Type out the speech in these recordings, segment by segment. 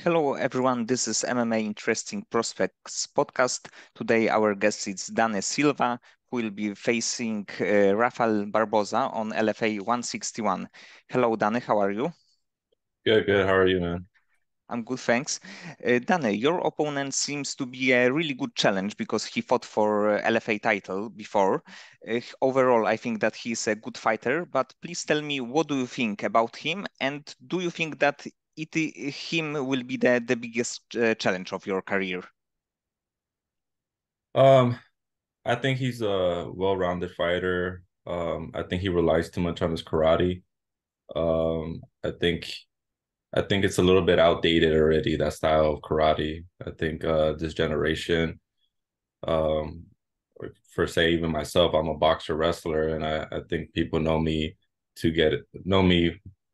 Hello, everyone. This is MMA Interesting Prospects podcast. Today, our guest is Dane Silva, who will be facing Rafael Barboza on LFA 161. Hello, Dane. How are you? Good, good. How are you, man? I'm good, thanks. Dane, your opponent seems to be a really good challenge because he fought for LFA title before. Overall, I think that he's a good fighter, but please tell me, what do you think about him? And do you think that him will be the biggest challenge of your career? Um, I think he's a well-rounded fighter. I think he relies too much on his karate. Um, I think I think it's a little bit outdated already, that style of karate. I think this generation, um, for say even myself, I'm a boxer wrestler, and I think people know me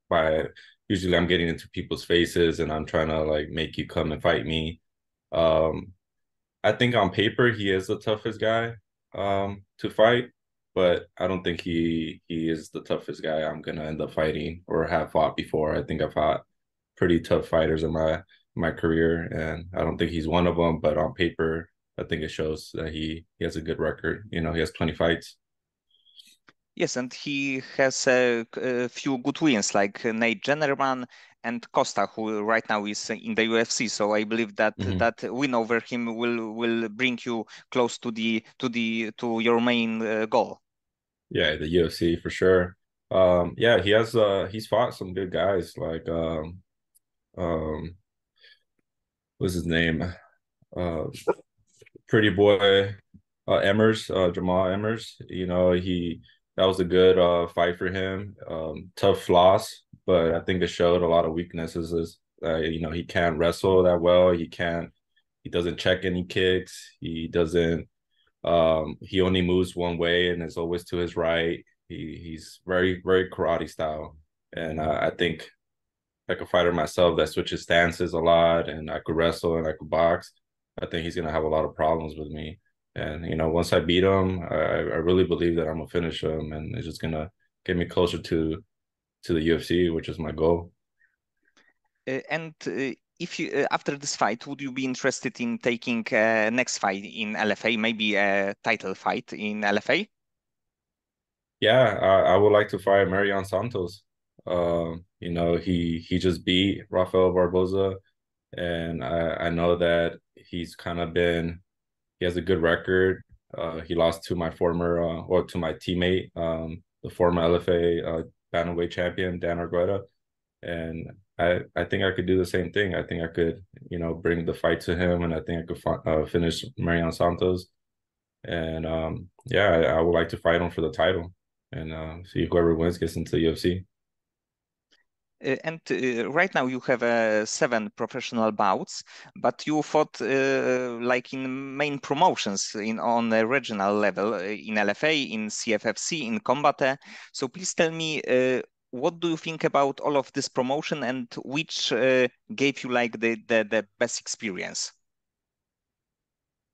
by usually I'm getting into people's faces and I'm trying to like make you come and fight me. Um, I think on paper he is the toughest guy to fight, but I don't think he is the toughest guy I'm gonna end up fighting or have fought before. I think I've fought pretty tough fighters in my career, and I don't think he's one of them. But on paper, I think it shows that he has a good record. You know, he has 20 fights. Yes, and he has a few good wins like Nate Jennerman and Costa, who right now is in the UFC. So I believe that Hmm. that win over him will bring you close to your main goal. Yeah, the UFC for sure. Yeah, he's fought some good guys like um what's his name? Uh Pretty boy Emmers, Jamal Emmers. You know, he that was a good fight for him. Tough loss, but I think it showed a lot of weaknesses. Is you know, he can't wrestle that well. He doesn't check any kicks. He doesn't. He only moves one way and is always to his right. He's very karate style, and I think like a fighter myself that switches stances a lot, and I could wrestle and I could box. I think he's gonna have a lot of problems with me. And you know, once I beat him, I really believe that I'm gonna finish him, and it's just gonna get me closer to the UFC, which is my goal. And if you after this fight, would you be interested in taking next fight in LFA, maybe a title fight in LFA? Yeah, I would like to fight Marion Santos. You know, he just beat Rafael Barboza, and I know that he's kind of been he has a good record. He lost to my former or to my teammate, the former LFA bantamweight champion Dan Argueta, and I think I could do the same thing. I think I could you know bring the fight to him, and I think I could finish Marion Santos. And yeah, I would like to fight him for the title, and see whoever wins gets into the UFC. And right now you have seven professional bouts, but you fought like in main promotions in on a regional level in LFA, in CFFC, in Combate. So please tell me, what do you think about all of this promotion and which gave you like the best experience?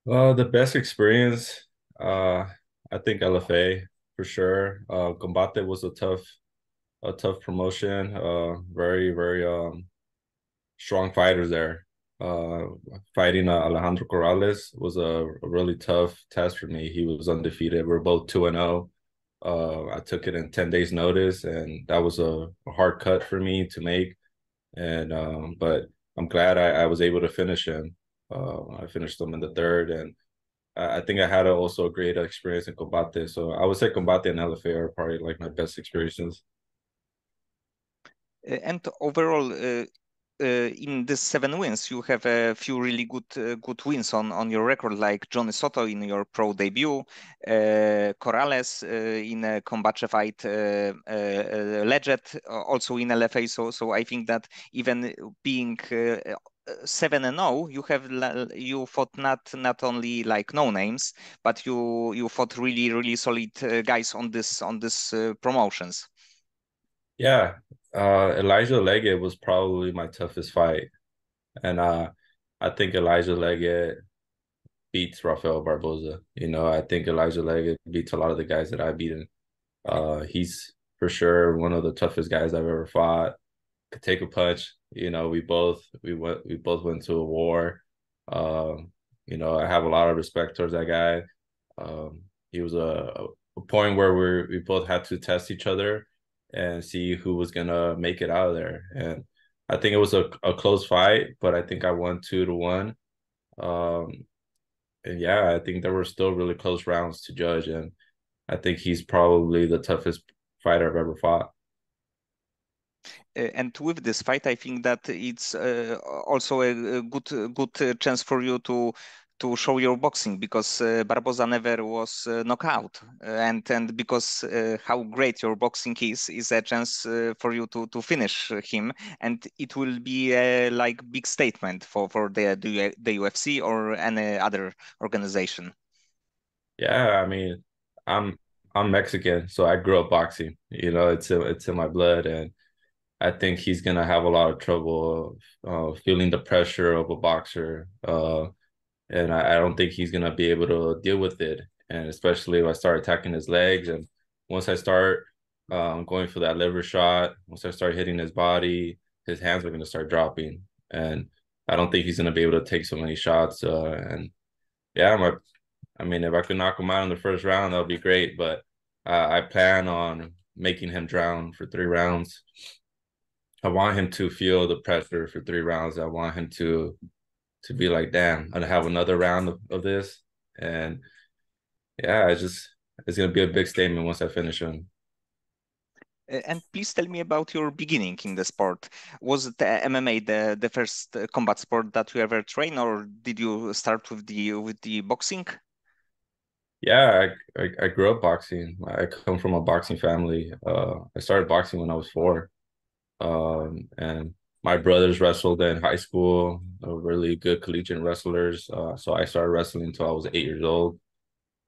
The best experience, uh, I think LFA for sure. Combate was a tough promotion. Very strong fighters there. Uh, Fighting Alejandro Corrales was a really tough test for me. He was undefeated. We're both 2-0. I took it in 10 days notice, and that was a hard cut for me to make. And but I'm glad I was able to finish him. I finished him in the third, and I think I had also a great experience in Combate. So I would say Combate and LFA are probably like my best experiences. And overall, in these seven wins, you have a few really good wins on your record, like Johnny Soto in your pro debut, Corrales in a Combate fight, Legend also in LFA. So I think that even being 7-0, you fought not only like no names, but you fought really solid guys on this promotions. Yeah, Elijah Leggett was probably my toughest fight, and I think Elijah Leggett beats Rafael Barboza. You know, I think Elijah Leggett beats a lot of the guys that I've beaten. He's for sure one of the toughest guys I've ever fought. could take a punch. You know, we both went to a war. You know, I have a lot of respect towards that guy. He was a point where we both had to test each other and see who was gonna make it out of there. And I think it was a close fight, but I think I won 2-1. Um, and yeah, I think there were still really close rounds to judge, and I think he's probably the toughest fighter I've ever fought. And with this fight, I think that it's also a good chance for you to show your boxing because Barboza never was knocked out, and because how great your boxing is a chance for you to finish him, and it will be a like big statement for the UFC or any other organization. Yeah, I mean, I'm I'm Mexican, so I grew up boxing. You know, it's in my blood, and I think he's gonna have a lot of trouble feeling the pressure of a boxer. And I don't think he's gonna be able to deal with it. And especially if I start attacking his legs, and once I start going for that liver shot, once I start hitting his body, his hands are gonna start dropping, and I don't think he's gonna be able to take so many shots. And yeah, I mean, if I could knock him out in the first round, that would be great. But I plan on making him drown for 3 rounds. I want him to feel the pressure for 3 rounds. I want him to be like, damn, I'm gonna have another round of this. And yeah, it's gonna be a big statement once I finish him. And please tell me about your beginning in the sport. Was it MMA the first combat sport that you ever train, or did you start with the boxing? Yeah, I grew up boxing. I come from a boxing family. I started boxing when I was 4. And my brothers wrestled in high school, really good collegiate wrestlers. So I started wrestling until I was 8 years old.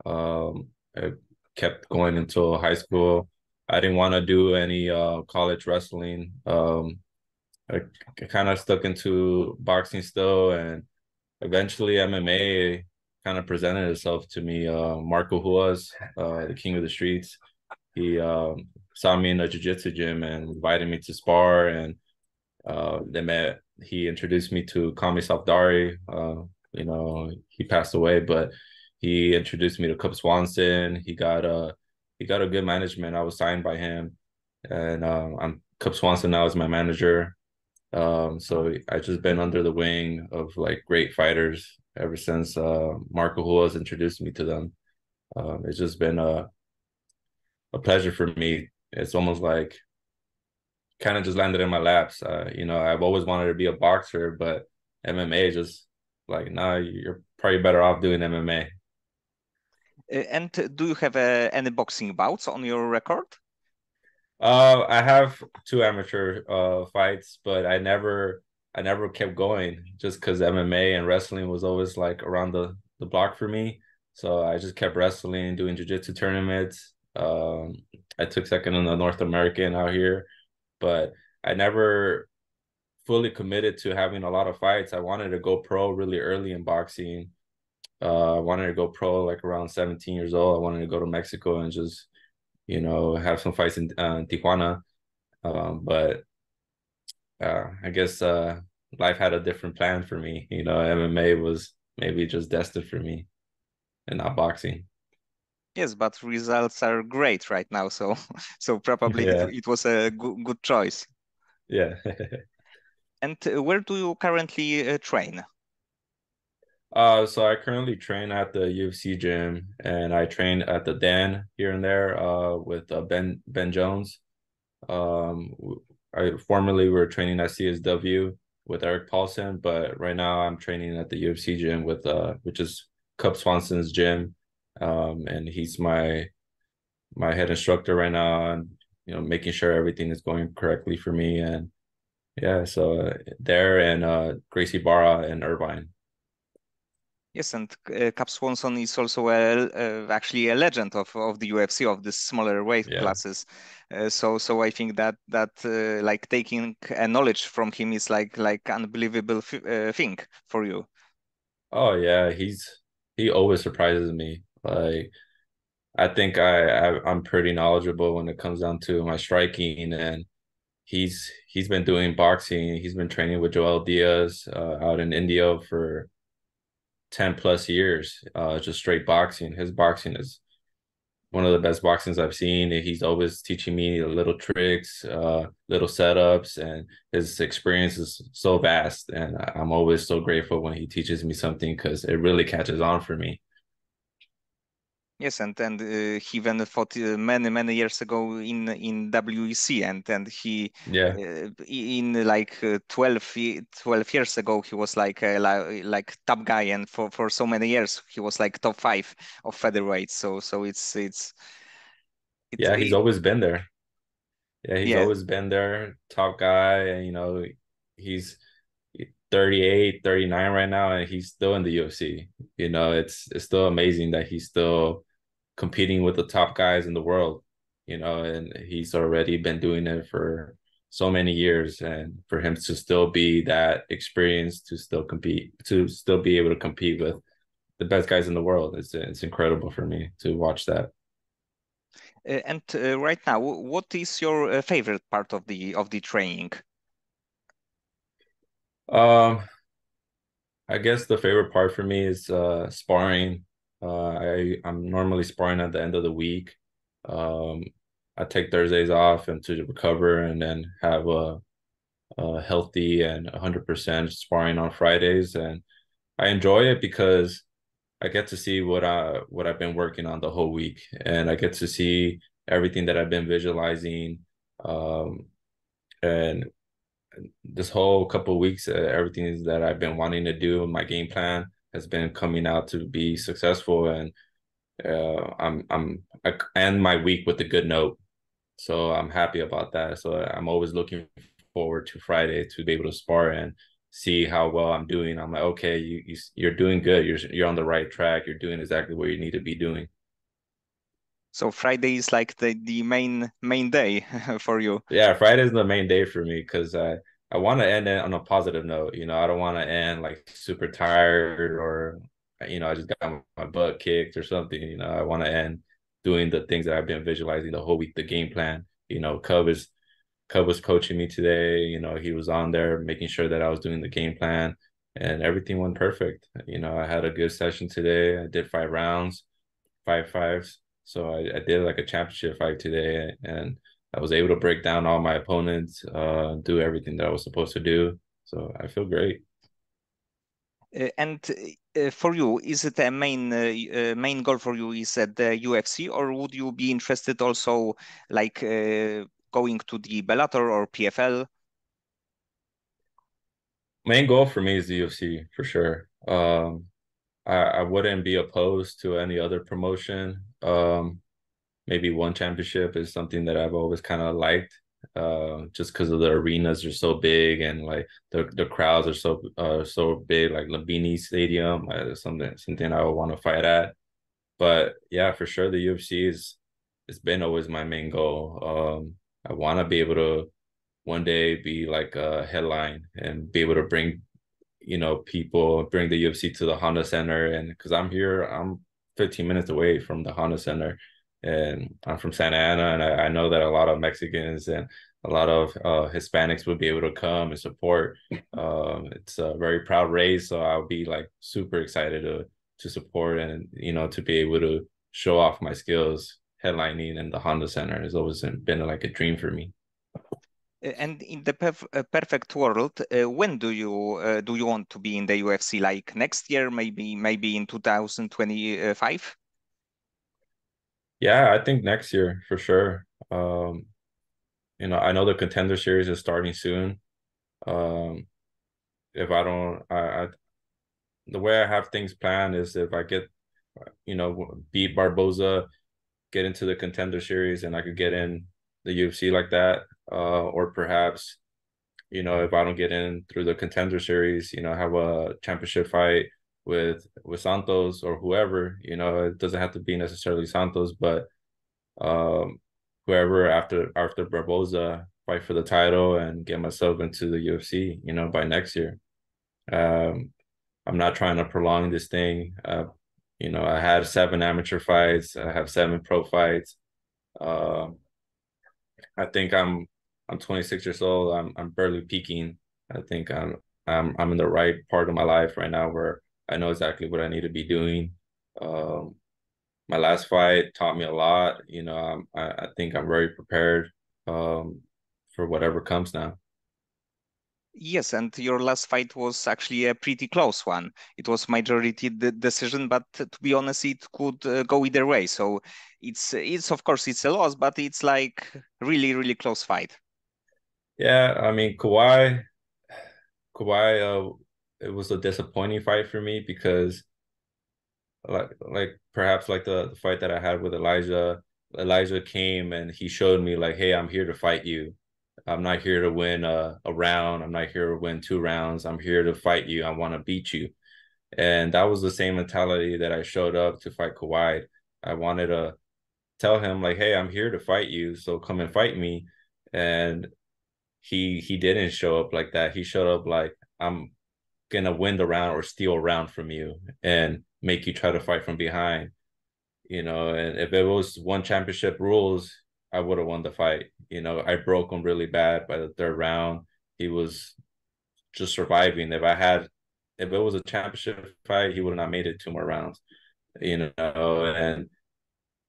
I kept going until high school. I didn't want to do any college wrestling. I kind of stuck into boxing still, and eventually MMA kind of presented itself to me. Marco Huas, the king of the streets, he saw me in a jiu-jitsu gym and invited me to spar, and they met. He introduced me to Kami Safdari. You know, he passed away, but he introduced me to Cub Swanson. He got a good management. I was signed by him, and I'm Cub Swanson now is my manager. So I just been under the wing of like great fighters ever since Marco Huas introduced me to them. It's just been a pleasure for me. It's almost like kind of just landed in my laps. You know, I've always wanted to be a boxer, but MMA is just like, nah, you're probably better off doing MMA. And do you have any boxing bouts on your record? I have 2 amateur fights, but I never kept going just because MMA and wrestling was always like around the block for me. So I just kept wrestling, doing jiu-jitsu tournaments. I took second in the North American out here, but I never fully committed to having a lot of fights. I wanted to go pro really early in boxing. I wanted to go pro like around 17 years old. I wanted to go to Mexico and just, you know, have some fights in Tijuana. But I guess life had a different plan for me. You know, MMA was maybe just destined for me and not boxing. Yes, but results are great right now, so so probably Yeah, it was a good choice. yeah. And where do you currently train? So I currently train at the UFC gym, and I train at the Dan here and there with Ben Jones. I formerly were training at CSW with Eric Paulson, but right now I'm training at the UFC gym with which is Cub Swanson's gym. And he's my head instructor right now, and you know, making sure everything is going correctly for me. And yeah, so there and Gracie Barra and Irvine. Yes, and Cap Swanson is also actually a legend of the UFC of the smaller weight Yeah. classes. So I think that like taking a knowledge from him is like unbelievable thing for you. Oh yeah, he always surprises me. Like I think I'm pretty knowledgeable when it comes down to my striking, and he's been doing boxing. He's been training with Joel Diaz out in India for 10 plus years, just straight boxing. His boxing is one of the best boxings I've seen. He's always teaching me little tricks, little setups, and his experience is so vast. And I'm always so grateful when he teaches me something because it really catches on for me. Yes, and he even fought many years ago in WEC, and he Yeah. in like 12 years ago he was like top guy, and for so many years he was like top five of featherweight. So it's Yeah, he's always been there. Yeah, he's yeah. always been there, top guy. And, he's 38, 39 right now, and he's still in the UFC. It's still amazing that he's still competing with the top guys in the world, and he's already been doing it for so many years. And for him to still be that experienced, to still compete, to still be able to compete with the best guys in the world, it's incredible for me to watch that. And right now, what is your favorite part of the training? Um, I guess the favorite part for me is sparring. I'm normally sparring at the end of the week. Um, I take Thursdays off and to recover, and then have a healthy and 100% sparring on Fridays. And I enjoy it because I get to see what I've been working on the whole week, and I get to see everything that I've been visualizing. Um, and this whole couple of weeks, everything that I've been wanting to do, my game plan has been coming out to be successful. And I end my week with a good note, so I'm happy about that. So I'm always looking forward to Friday to be able to spar and see how well I'm doing. I'm like, okay, you're doing good. You're on the right track. You're doing exactly what you need to be doing. So Friday is like the main day for you. Yeah, Friday's the main day for me because I want to end it on a positive note. I don't want to end like super tired, or I just got my butt kicked or something. I want to end doing the things that I've been visualizing the whole week, the game plan. Cub was coaching me today. He was on there making sure that I was doing the game plan, and everything went perfect. I had a good session today. I did 5 rounds, 5 5s. So I did like a championship fight today, and I was able to break down all my opponents, do everything that I was supposed to do. So I feel great. And for you, is it a main goal for you is at the UFC, or would you be interested also like going to the Bellator or PFL? Main goal for me is the UFC for sure. I wouldn't be opposed to any other promotion. Maybe one championship is something that I've always kind of liked, just because of the arenas are so big, and like the crowds are so big, like Lumpini Stadium, something I would want to fight at. But yeah, for sure, the UFC is it's been always my main goal. I want to be able to one day be like a headline and be able to bring people, bring the UFC to the Honda Center. And because I'm 15 minutes away from the Honda Center, and I'm from Santa Ana, and I know that a lot of Mexicans and a lot of Hispanics would be able to come and support. It's a very proud race, so I'll be like super excited to support, and to be able to show off my skills. Headlining in the Honda Center has always been like a dream for me. And in the perfect world, when do you want to be in the UFC? Like next year, maybe in 2025? Yeah, I think next year for sure. I know the Contender Series is starting soon. Um, if I don't, the way I have things planned is if I get, beat Barboza, get into the Contender Series, and I could get in the UFC like that, or perhaps, if I don't get in through the Contender Series, have a championship fight with Santos or whoever. It doesn't have to be necessarily Santos, but um, whoever after Barboza, fight for the title and get myself into the UFC, by next year. Um, I'm not trying to prolong this thing. I had 7 amateur fights. I have 7 pro fights. Uh, I think I'm 26 years old. I'm barely peaking. I think I'm in the right part of my life right now where I know exactly what I need to be doing. Um, my last fight taught me a lot. You know, I think I'm very prepared for whatever comes now. Yes, and your last fight was actually a pretty close one. It was majority decision, but to be honest, it could go either way. So it's of course it's a loss, but it's like really close fight. Yeah, I mean, Kawhi, it was a disappointing fight for me because like perhaps like the fight that I had with Elijah. Elijah came and he showed me like, hey, I'm here to fight you. I'm not here to win a round. I'm not here to win 2 rounds. I'm here to fight you. I want to beat you. And that was the same mentality that I showed up to fight Kawhi. I wanted to tell him like, hey, I'm here to fight you, so come and fight me. And he didn't show up like that. He showed up like, I'm gonna win the round or steal a round from you and make you try to fight from behind. And if it was one championship rules, I would have won the fight. I broke him really bad by the third round. He was just surviving. If it was a championship fight, he would have not made it 2 more rounds. And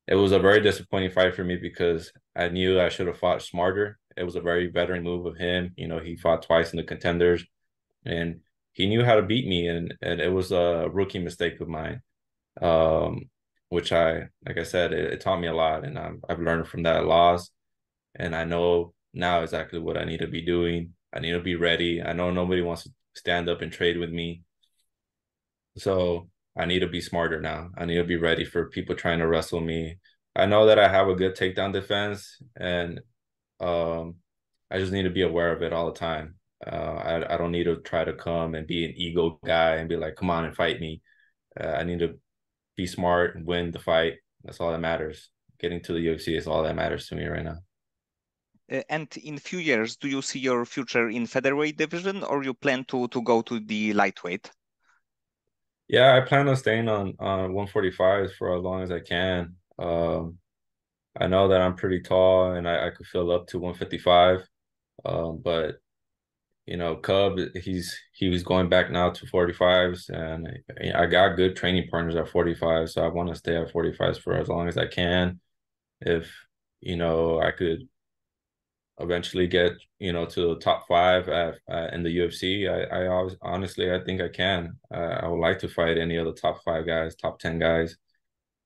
it was a very disappointing fight for me because I knew I should have fought smarter. It was a very veteran move of him. He fought twice in the contenders and he knew how to beat me, and it was a rookie mistake of mine. Um, which like I said, it taught me a lot, and I've learned from that loss, and I know now exactly what I need to be doing. I need to be ready. I know nobody wants to stand up and trade with me, so I need to be smarter now. I need to be ready for people trying to wrestle me. I know that I have a good takedown defense, and um, I just need to be aware of it all the time. I don't need to try to come and be an ego guy and be like, come on and fight me. I need to be smart and win the fight. That's all that matters. Getting to the UFC is all that matters to me right now. And in few years, do you see your future in featherweight division, or you plan to go to the lightweight? Yeah, I plan on staying on 145 for as long as I can. I know that I'm pretty tall and I could fill up to 155. But Cub, he was going back now to 45s, and I got good training partners at 45, so I want to stay at 45s for as long as I can. If I could eventually get to the top five in the UFC, honestly I think I can. I would like to fight any of the top five guys, top 10 guys.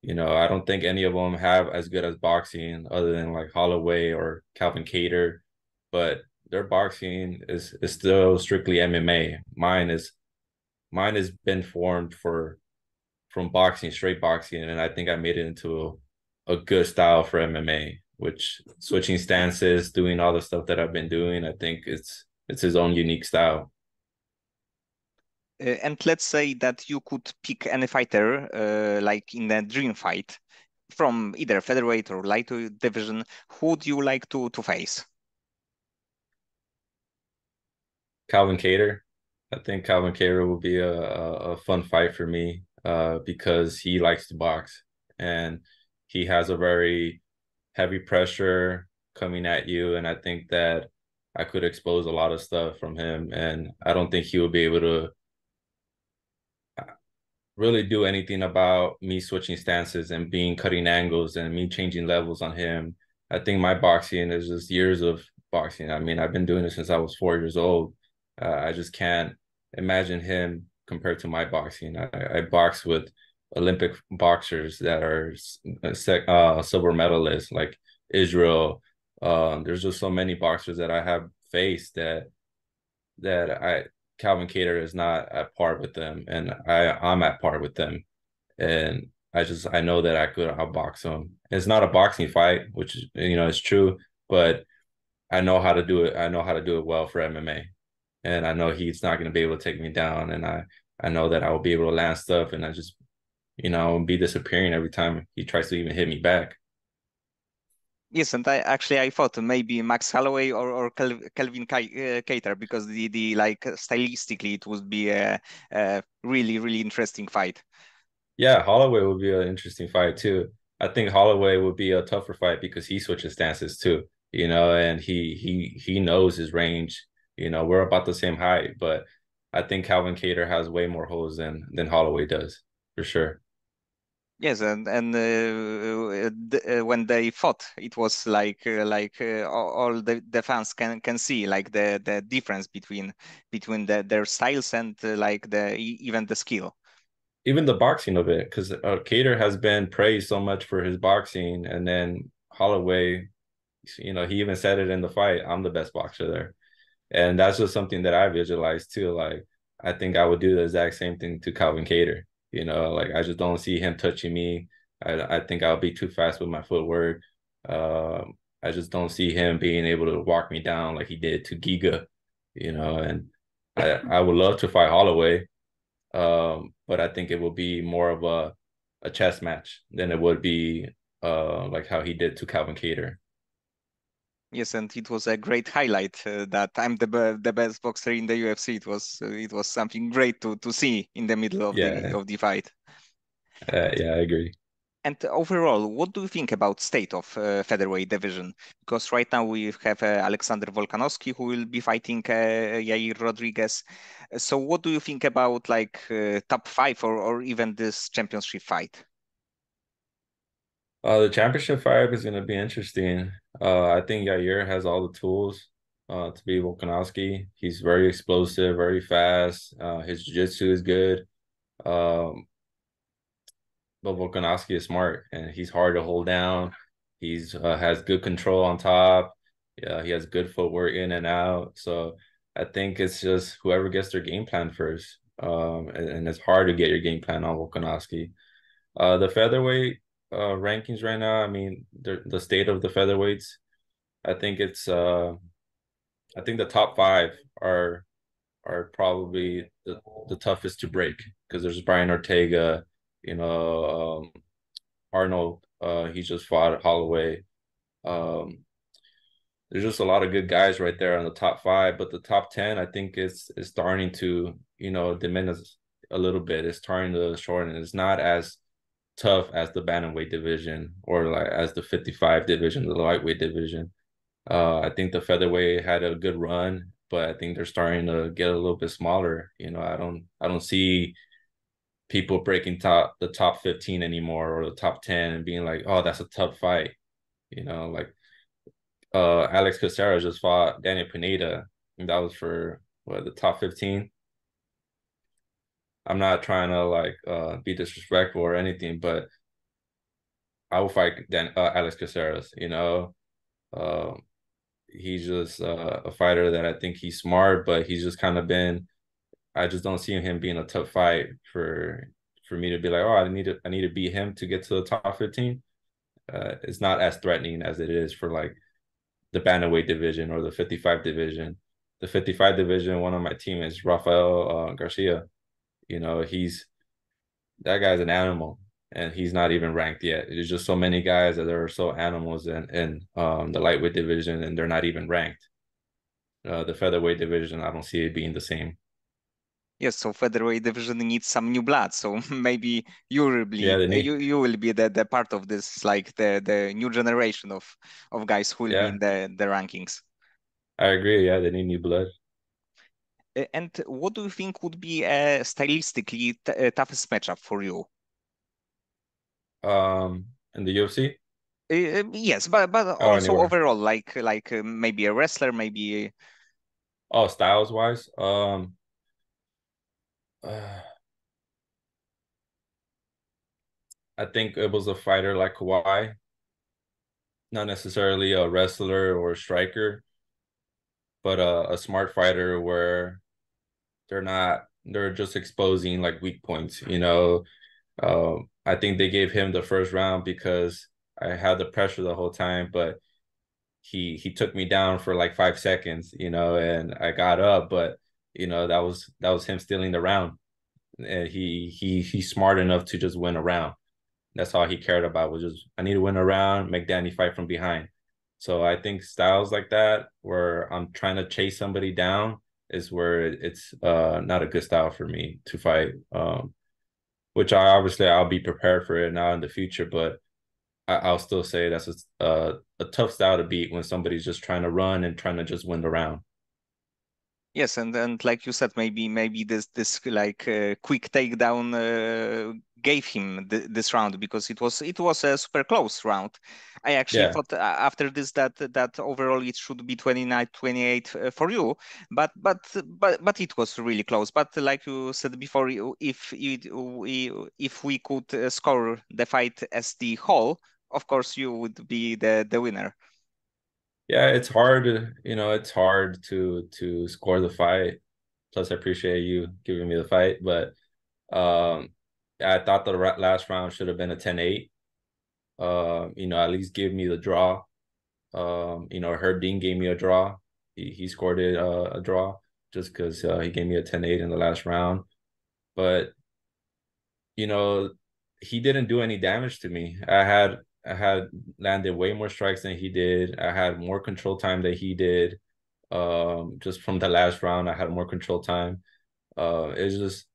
I don't think any of them have as good as boxing other than like Holloway or Calvin Cater, but their boxing is still strictly MMA. Mine has been formed from boxing, straight boxing, and I think I made it into a good style for MMA, which switching stances, doing all the stuff that I've been doing, I think it's his own unique style. And let's say that you could pick any fighter, like in a dream fight, from either featherweight or lightweight division. Who would you like to face? Calvin Cater. I think Calvin Cater will be a fun fight for me because he likes to box and he has a very heavy pressure coming at you. And I think that I could expose a lot of stuff from him. And I don't think he will be able to really do anything about me switching stances and being cutting angles and me changing levels on him. I think my boxing is just years of boxing. I mean, I've been doing it since I was 4 years old. I just can't imagine him compared to my boxing. I box with Olympic boxers that are silver medalists like Israel. There's just so many boxers that I have faced that I Calvin Cater is not at par with them, and I'm at par with them, and I know that I could outbox him. It's not a boxing fight, which is true, but I know how to do it. I know how to do it well for MMA, and I know he's not going to be able to take me down, and I know that I will be able to land stuff, and I just be disappearing every time he tries to even hit me back. Yes, and I thought maybe Max Holloway or Kelvin Cater, because the like stylistically it would be a really interesting fight. Yeah, Holloway would be an interesting fight too. I think Holloway would be a tougher fight because he switches stances too. and he knows his range. We're about the same height, but I think Calvin Kattar has way more holes than Holloway does, for sure. Yes, when they fought, it was all the fans can see like the difference between their styles and like even the skill. Even the boxing of it, because Kattar has been praised so much for his boxing, and then Holloway, he even said it in the fight, I'm the best boxer there. And that's just something that I visualized too. Like, I think I would do the exact same thing to Calvin Kattar. Like, I just don't see him touching me. I think I'll be too fast with my footwork. I just don't see him being able to walk me down like he did to Giga, and I would love to fight Holloway. But I think it will be more of a chess match than it would be like how he did to Calvin Kattar. Yes, and it was a great highlight that I'm the best boxer in the UFC. It was something great to see in the middle of the Yeah, of the fight. yeah, I agree. And overall, what do you think about state of featherweight division? Because right now we have Alexander Volkanovski who will be fighting Yair Rodriguez. So what do you think about like top five or even this championship fight? The championship fight is going to be interesting. I think Yair has all the tools to be Volkanovski. He's very explosive, very fast. His jiu-jitsu is good. Um, but Volkanovski is smart and he's hard to hold down. He's has good control on top. Yeah, he has good footwork in and out. So I think it's just whoever gets their game plan first. And it's hard to get your game plan on Volkanovski. The featherweight rankings right now, I mean, the state of the featherweights, I think I think the top five are probably the toughest to break because there's Brian Ortega, Arnold, he just fought Holloway. Um, there's just a lot of good guys right there on the top five, but the top 10, I think is starting to, diminish a little bit. It's starting to shorten. It's not as tough as the bantamweight division or like as the 55 division, the lightweight division. I think the featherweight had a good run, but I think they're starting to get a little bit smaller. I don't see people breaking the top 15 anymore or the top 10 and being like, oh, that's a tough fight. Like Alex Caceres just fought Daniel Pineda, and that was for what, the top 15. I'm not trying to like be disrespectful or anything, but I will fight Alex Caceres. Uh, he's just a fighter that I think he's smart, but he's just kind of been. I just don't see him being a tough fight for me to be like, oh, I need to beat him to get to the top 15. It's not as threatening as it is for like the bantamweight division or the 55 division. The 55 division, one of my teammates, Rafael Garcia. He's that guy's an animal, and he's not even ranked yet. There's just so many guys that are so animals in the lightweight division, and they're not even ranked. The featherweight division, I don't see it being the same. Yes, so featherweight division needs some new blood. So maybe you will Yeah, be they need. you will be the part of this, like the new generation of guys who will be Yeah, in the rankings. I agree. Yeah, they need new blood. And what do you think would be stylistically toughest matchup for you? In the UFC. Yes, but Oh, also anywhere. overall, like maybe a wrestler, maybe. Oh, styles wise. I think it was a fighter like Kawhi, not necessarily a wrestler or a striker, but a smart fighter where they're just exposing like weak points. I think they gave him the first round because I had the pressure the whole time, but he took me down for like 5 seconds, and I got up, but that was him stealing the round. And he's smart enough to just win a round. That's all he cared about was just I need to win a round, make Danny fight from behind. So I think styles like that, where I'm trying to chase somebody down, is where it's not a good style for me to fight. Which I'll be prepared for it now in the future, but I'll still say that's a tough style to beat when somebody's just trying to run and trying to just win the round. Yes, and like you said, maybe this like quick takedown gave him this round because it was a super close round. I actually Yeah, thought after this that overall it should be 29-28 for you, but it was really close. But like you said before, if we could score the fight as the whole, of course you would be the winner. yeah, it's hard. It's hard to score the fight. Plus, I appreciate you giving me the fight, but yeah, I thought the last round should have been a 10-8. At least give me the draw. Herb Dean gave me a draw. He scored it a draw just because he gave me a 10-8 in the last round. But you know, he didn't do any damage to me. I had landed way more strikes than he did. I had more control time than he did. Just from the last round, I had more control time. It's just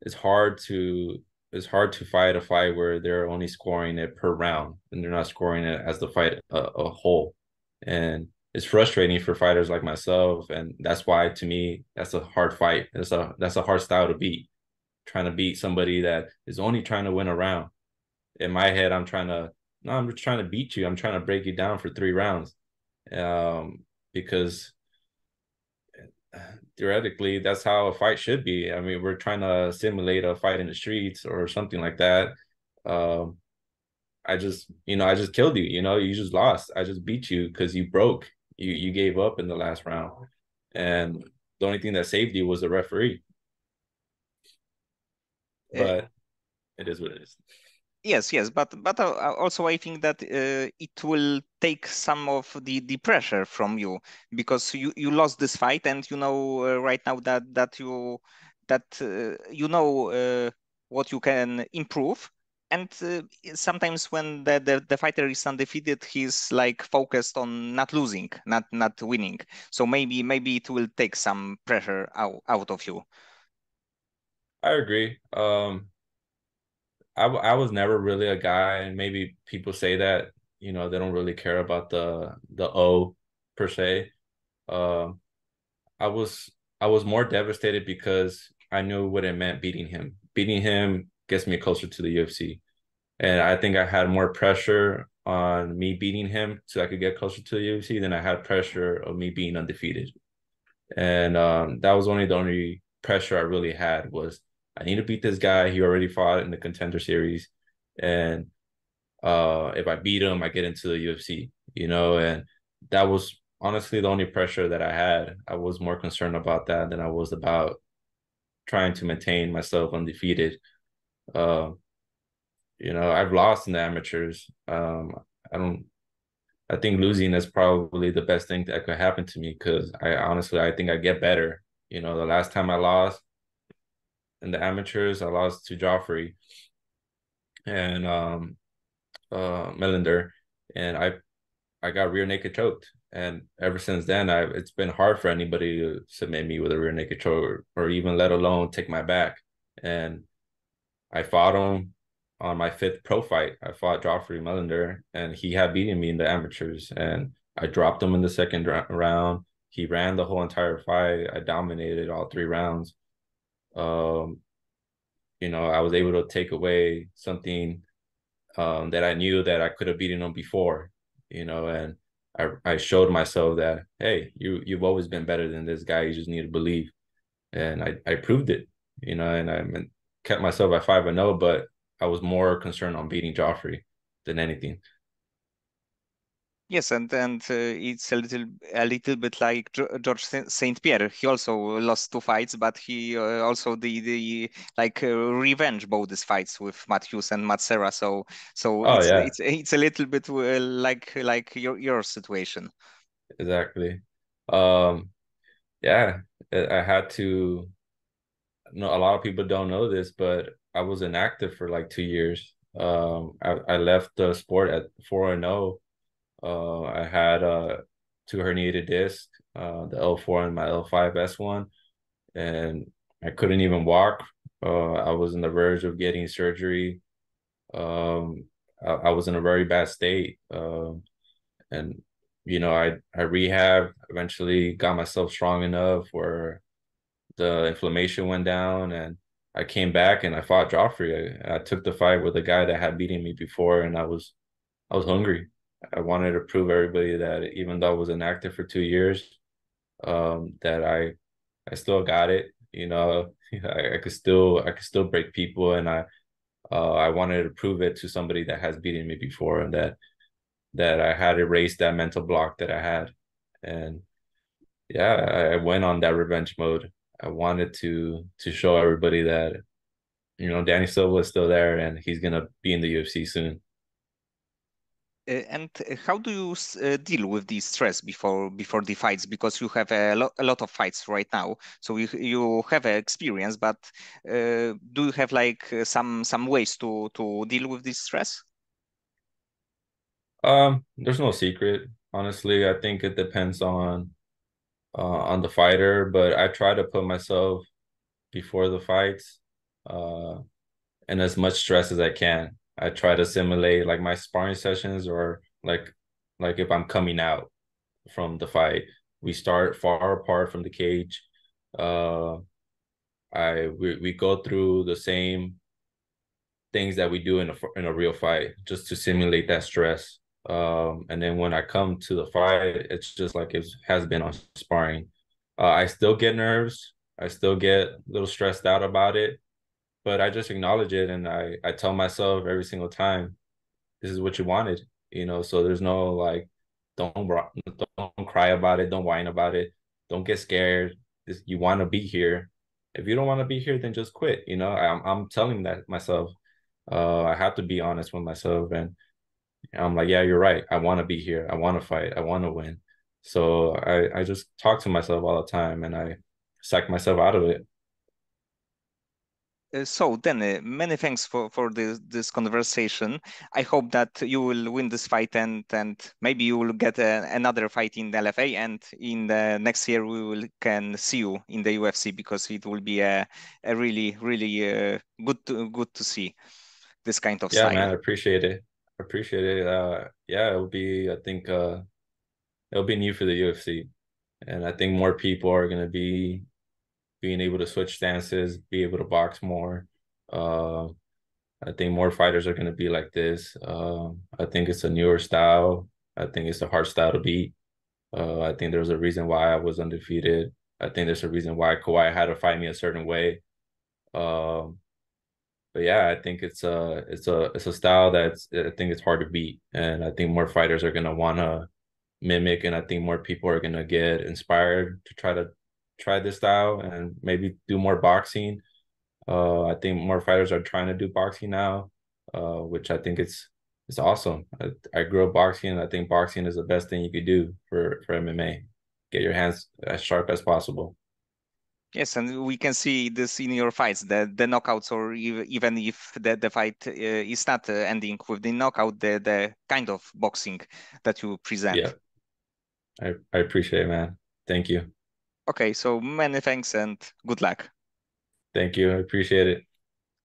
it's hard to it's hard to fight a fight where they're only scoring it per round and they're not scoring it as the fight a whole. And it's frustrating for fighters like myself, and that's why to me that's a hard fight. That's a hard style to beat. Trying to beat somebody that is only trying to win a round. In my head, no, I'm just trying to beat you. I'm trying to break you down for 3 rounds. Because theoretically that's how a fight should be. I mean, we're trying to simulate a fight in the streets or something like that. Um, I just killed you. You just lost. I just beat you because you broke. You gave up in the last round, and the only thing that saved you was the referee. But it is what it is. Yes, yes, but also I think that it will take some of the pressure from you because you lost this fight and you know right now that you know what you can improve, and sometimes when the fighter is undefeated, he's like focused on not losing, not winning. So maybe it will take some pressure out of you. I agree. I was never really a guy, and maybe people say that they don't really care about the O per se. Um, I was I was more devastated because I knew what it meant beating him. Beating him gets me closer to the UFC, and I think I had more pressure on me beating him so I could get closer to the UFC than I had pressure of me being undefeated. And that was the only pressure I really had was I need to beat this guy. He already fought in the contender series, and if I beat him, I get into the UFC. And that was honestly the only pressure that I had. I was more concerned about that than I was about trying to maintain myself undefeated. Uh, I've lost in the amateurs. I don't. I think losing is probably the best thing that could happen to me because I think I get better. The last time I lost in the amateurs, I lost to Joffrey and Melinder, and I got rear naked choked. And ever since then, it's been hard for anybody to submit me with a rear naked choke or even let alone take my back. And I fought him on my fifth pro fight. I fought Joffrey Melinder, and he had beaten me in the amateurs. And I dropped him in the second round. He ran the whole entire fight. I dominated all 3 rounds. Um, I was able to take away something that I knew that I could have beaten him before, and I showed myself that, hey, you've always been better than this guy. You just need to believe. And I proved it, and I kept myself at 5-0, but I was more concerned on beating Joffrey than anything. Yes, and it's a little bit like George Saint Pierre. He also lost 2 fights, but he also the like revenge both these fights with Matt Hughes and Matt Serra. So Oh it's yeah, it's it's a little bit like your situation. exactly. Um, yeah, I had to. No, a lot of people don't know this, but I was inactive for like 2 years. I left the sport at 4-0. I had two herniated discs, the L4 and my L5 S1, and I couldn't even walk. I was on the verge of getting surgery. Um, I was in a very bad state. And I rehab, eventually got myself strong enough where the inflammation went down, and I came back and I fought Joffrey. I took the fight with a guy that had beaten me before, and I was hungry. I wanted to prove everybody that even though I was inactive for 2 years, that I still got it. I could still break people, and I wanted to prove it to somebody that has beaten me before, and that I had erased that mental block that I had. And yeah, I went on that revenge mode. I wanted to show everybody that Danny Silva is still there, and he's gonna be in the UFC soon. And how do you deal with the stress before the fights? Because you have a lot of fights right now, so you have experience. But do you have like some ways to deal with this stress? There's no secret. Honestly, I think it depends on the fighter, but I try to put myself before the fights uh in as much stress as I can. I try to simulate like my sparring sessions, or like if I'm coming out from the fight. We start far apart from the cage. Uh we go through the same things that we do in a real fight, just to simulate that stress. And then when I come to the fight, it's just like it has been on sparring. I still get nerves. I still get a little stressed out about it, but I just acknowledge it, and I tell myself every single time, this is what you wanted, So there's no like, don't don't cry about it, don't whine about it, don't get scared. You want to be here. If you don't want to be here, then just quit. I'm telling that myself. I have to be honest with myself, and I'm like, yeah, you're right. I want to be here. I want to fight. I want to win. So I just talk to myself all the time, and I psych myself out of it. So then, many thanks for this conversation. I hope that you will win this fight, and maybe you will get another fight in the LFA, and in the next year we will can see you in the UFC, because it will be a really good to see this kind of Yeah, style. man, I appreciate it. I appreciate it. Yeah, I think it'll be new for the UFC. And I think more people are gonna be being able to switch stances, be able to box more. Uh, I think more fighters are gonna be like this. I think it's a newer style. I think it's a hard style to beat. I think there's a reason why I was undefeated. I think there's a reason why Kawhi had to fight me a certain way. Um, but yeah, I think it's a style that's, I think it's hard to beat, and I think more fighters are gonna wanna mimic, and I think more people are gonna get inspired to try this style and maybe do more boxing. I think more fighters are trying to do boxing now, which I think it's awesome. I grew up boxing, and I think boxing is the best thing you could do for MMA. Get your hands as sharp as possible. Yes, and we can see this in your fights, the knockouts, or even if the fight is not ending with the knockout, the kind of boxing that you Yeah, present. I appreciate it, man. Thank you. Okay, so many thanks and good luck. Thank you. I appreciate it.